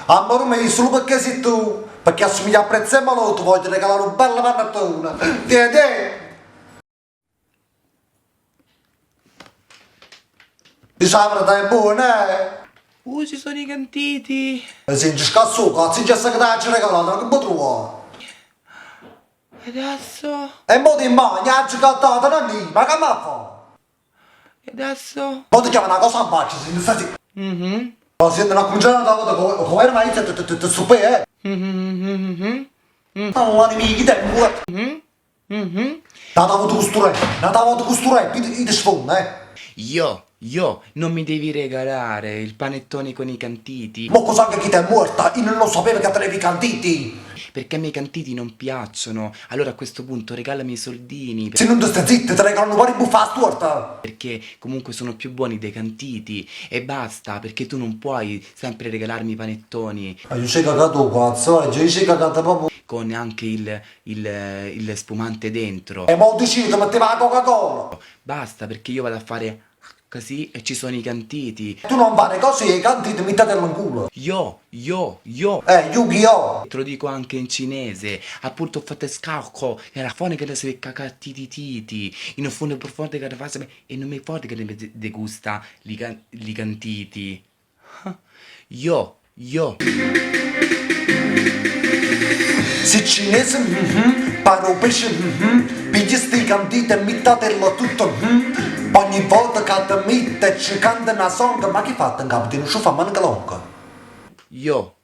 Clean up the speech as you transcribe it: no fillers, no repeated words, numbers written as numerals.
Amore mio, solo perché sei tu, perché assomiglia a Prezzemolo, ti voglio regalare un bella panettone. Tieni! Diciamo che è buona, eh? Ci sono i cantiti. E se ci scazzo, cazzo, già sa che ti ha regalato, che potrò? Adesso? E mo ti mangi, ha giocato, non lì, ma che mi fa? E adesso? Mo ti chiama una cosa a faccia, se non stai zitto. Mhm. Ma se non ha cominciato a dare come era mai, ti stupi, eh? Mhm. Non mi chiedi, muore. Mhm. Mhm. Non t'avevo costurare, ti sfonda, eh? Io, non mi devi regalare il panettone con i cantiti. Mo cosa anche chi ti è morta? Io non lo sapevo che te levi i canditi. Perché a me i cantiti non piacciono. Allora a questo punto regalami i soldini. Se non ti stai zitto, ti regalano pari buffa a storta. Perché comunque sono più buoni dei cantiti. E basta, perché tu non puoi sempre regalarmi i panettoni. Ma io ci hai cagato cazzo, io ci hai cagato proprio. Con anche il spumante dentro. E mo dici che metteva la Coca-Cola. Basta, perché io vado a fare così e ci sono i cantiti. Tu non fare così e i canditi mettetelo in culo. Io. Yu-Gi-Oh! Te lo dico anche in cinese. Appunto ho fatto scacco. Era fuori che le si cacati titi. In un fondo per forte che fa e non mi forte che ne degusta li cantiti. Io. Se cinese, paro pesce, pigli sti canditi e mettetelo tutto, Ogni volta che ti mette ci canta una song, ma che fate in capo? Non ci fa manca longa. Io.